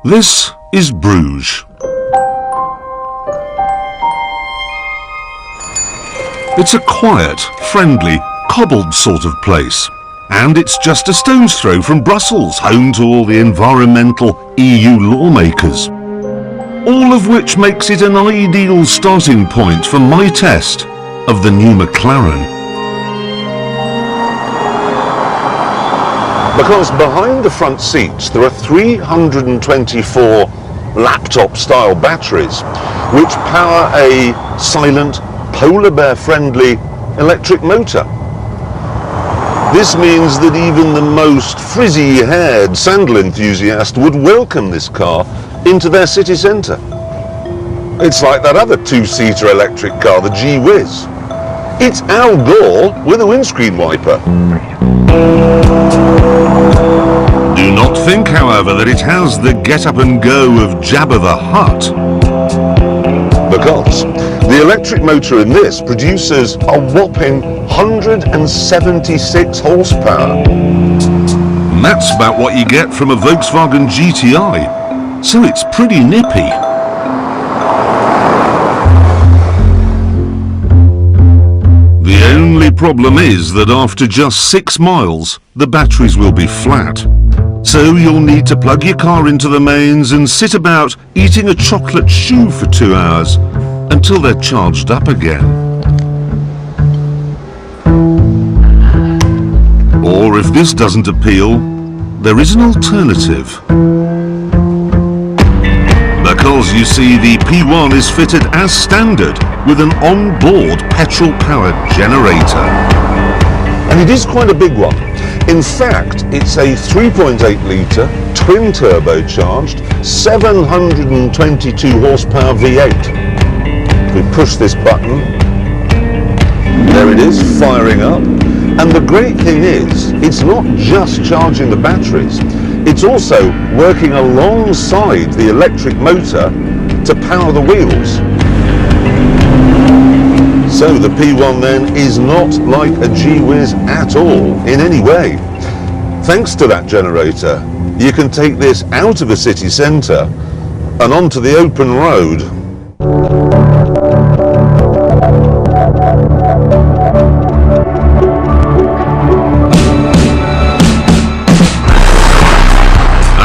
This is Bruges. It's a quiet, friendly, cobbled sort of place. And it's just a stone's throw from Brussels, home to all the environmental EU lawmakers. All of which makes it an ideal starting point for my test of the new McLaren. Because behind the front seats there are 324 laptop-style batteries which power a silent, polar bear-friendly electric motor. This means that even the most frizzy-haired sandal enthusiast would welcome this car into their city centre. It's like that other two-seater electric car, the G-Wiz. It's Al Gore with a windscreen wiper. Do not think, however, that it has the get-up-and-go of Jabba the Hutt. Because the electric motor in this produces a whopping 176 horsepower. And that's about what you get from a Volkswagen GTI, so it's pretty nippy. The only problem is that after just 6 miles, the batteries will be flat. So you'll need to plug your car into the mains and sit about eating a chocolate choux for 2 hours until they're charged up again. Or if this doesn't appeal, there is an alternative. Because you see, the P1 is fitted as standard with an on-board petrol-powered generator. And it is quite a big one. In fact, it's a 3.8-litre, twin-turbocharged, 722 horsepower V8. We push this button, there it is, firing up. And the great thing is, it's not just charging the batteries, it's also working alongside the electric motor to power the wheels. So the P1 then is not like a G-Wiz at all, in any way. Thanks to that generator, you can take this out of a city centre and onto the open road.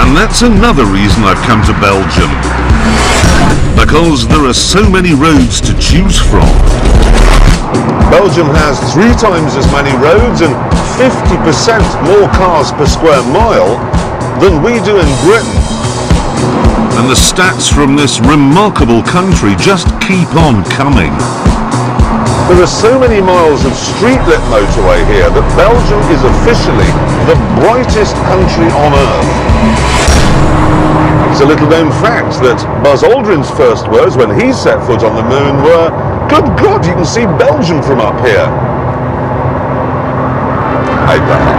And that's another reason I've come to Belgium. Because there are so many roads to choose from. Belgium has 3 times as many roads and 50% more cars per square mile than we do in Britain. And the stats from this remarkable country just keep on coming. There are so many miles of street-lit motorway here that Belgium is officially the brightest country on earth. It's a little-known fact that Buzz Aldrin's first words when he set foot on the moon were, "Good God, you can see Belgium from up here." Abraham.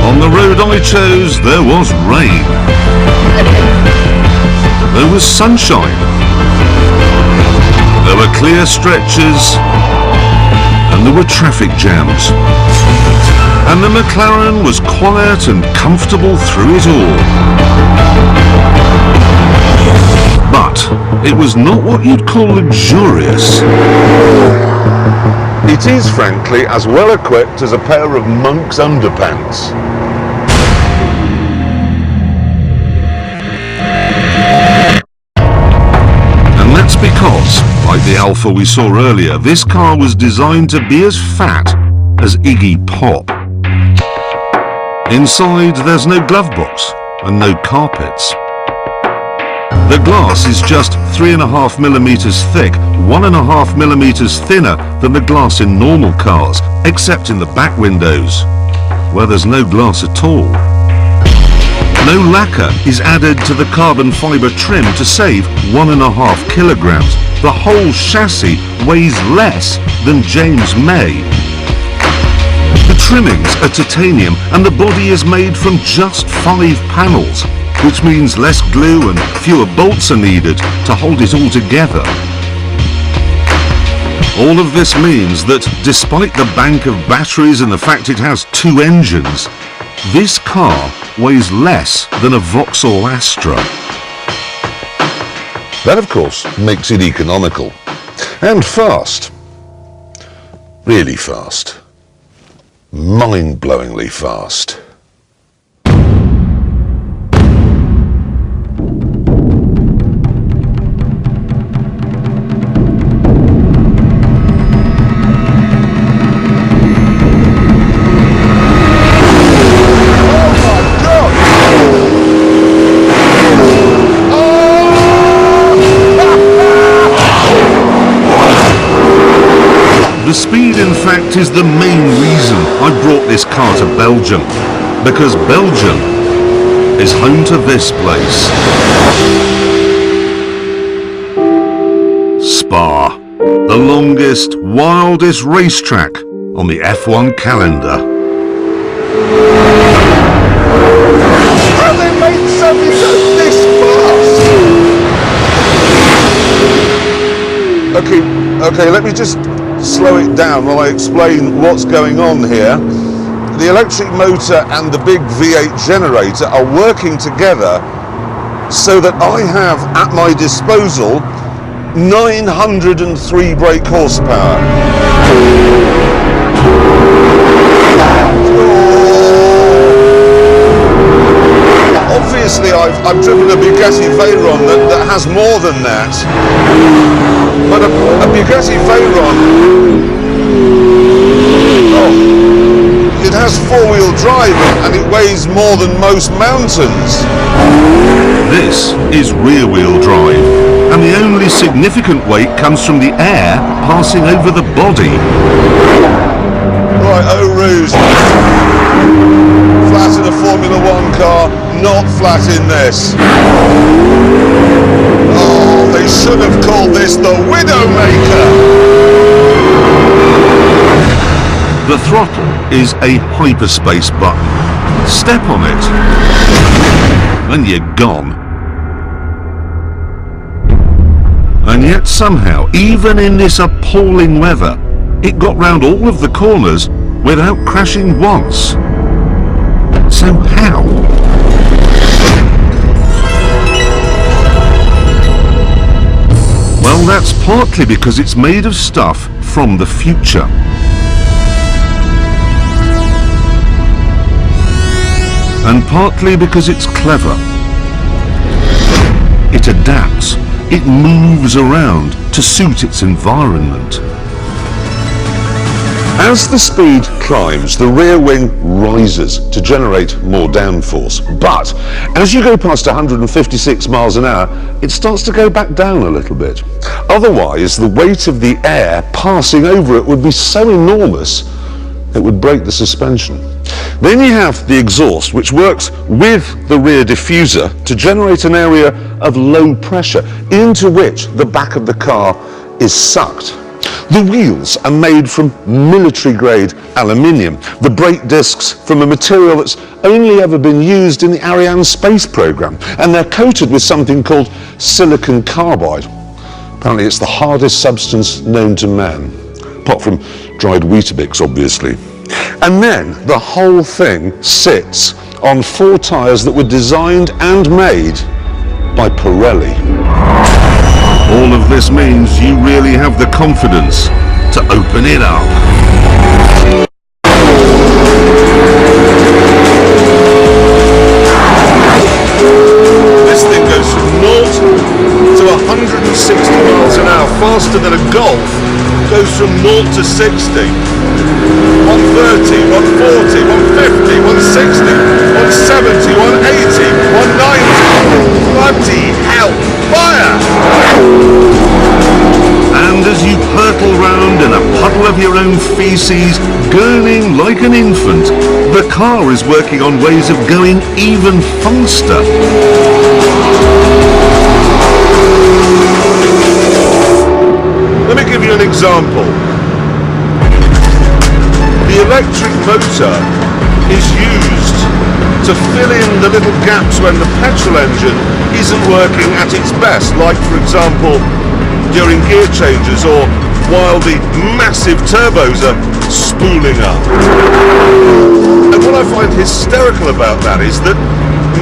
On the road I chose, there was rain. There was sunshine. There were clear stretches. And there were traffic jams. And the McLaren was quiet and comfortable through it all. But it was not what you'd call luxurious. It is, frankly, as well equipped as a pair of monk's underpants. And that's because, like the Alfa we saw earlier, this car was designed to be as fat as Iggy Pop. Inside there's no glove box and no carpets. The glass is just 3.5 millimeters thick, 1.5 millimeters thinner than the glass in normal cars, except in the back windows, where there's no glass at all. No lacquer is added to the carbon fibre trim to save 1.5 kilograms. The whole chassis weighs less than James May. The trimmings are titanium and the body is made from just 5 panels, which means less glue and fewer bolts are needed to hold it all together. All of this means that despite the bank of batteries and the fact it has 2 engines, this car weighs less than a Vauxhall Astra. That, of course, makes it economical. And fast. Really fast. Mind-blowingly fast. The speed, in fact, is the main reason I brought this car to Belgium, because Belgium is home to this place. Spa, the longest, wildest racetrack on the F1 calendar. Have they made something this fast? Okay, let me just slow it down while I explain what's going on here. The electric motor and the big V8 generator are working together so that I have at my disposal 903 brake horsepower. Obviously I've driven a Bugatti Veyron that has more than that. But a Bugatti Veyron, it has 4-wheel drive and it weighs more than most mountains. This is rear-wheel drive, and the only significant weight comes from the air passing over the body. Right, Eau Rouge. Flat in a Formula 1 car, not flat in this. Oh, they should have called this the Widowmaker. The throttle is a hyperspace button. Step on it, and you're gone. And yet somehow, even in this appalling weather, it got round all of the corners without crashing once. So how? Well, that's partly because it's made of stuff from the future. And partly because it's clever. It adapts, it moves around to suit its environment. As the speed climbs, the rear wing rises to generate more downforce. But as you go past 156 miles an hour, it starts to go back down a little bit. Otherwise, the weight of the air passing over it would be so enormous, it would break the suspension. Then you have the exhaust, which works with the rear diffuser to generate an area of low pressure into which the back of the car is sucked. The wheels are made from military-grade aluminium. The brake discs from a material that's only ever been used in the Ariane space program, and they're coated with something called silicon carbide. Apparently it's the hardest substance known to man, apart from dried Weetabix, obviously. And then the whole thing sits on 4 tyres that were designed and made by Pirelli. All of this means you really have the confidence to open it up. This thing goes from 0 to 160 miles an hour, faster than a Golf goes from 0 to 60. 130, 140, 150, 160, 170, 180, 190. Bloody hell, fire! And as you hurtle round in a puddle of your own feces, gurning like an infant, the car is working on ways of going even faster. Let me give you an example. The electric motor is used to fill in the little gaps when the petrol engine isn't working at its best, like for example during gear changes or while the massive turbos are spooling up. And what I find hysterical about that is that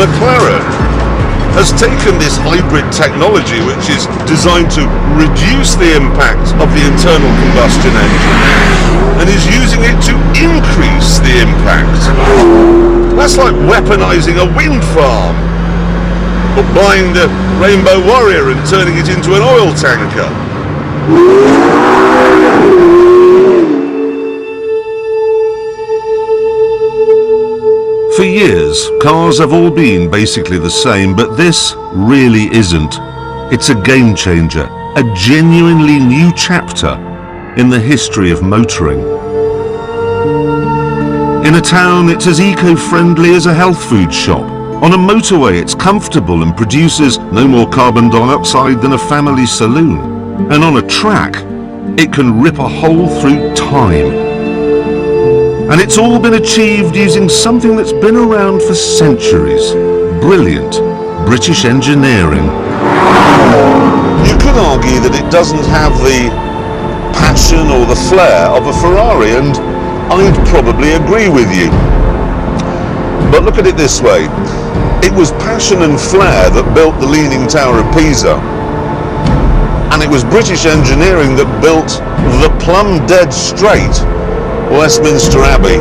McLaren has taken this hybrid technology, which is designed to reduce the impact of the internal combustion engine, and is using it to increase the impact. That's like weaponizing a wind farm, or buying the Rainbow Warrior and turning it into an oil tanker. For years, cars have all been basically the same, but this really isn't. It's a game changer, a genuinely new chapter in the history of motoring. In a town, it's as eco-friendly as a health food shop. On a motorway, it's comfortable and produces no more carbon dioxide than a family saloon. And on a track, it can rip a hole through time. And it's all been achieved using something that's been around for centuries. Brilliant British engineering. You could argue that it doesn't have the passion or the flair of a Ferrari, and I'd probably agree with you. But look at it this way. It was passion and flair that built the Leaning Tower of Pisa. And it was British engineering that built the plumb dead straight Westminster Abbey.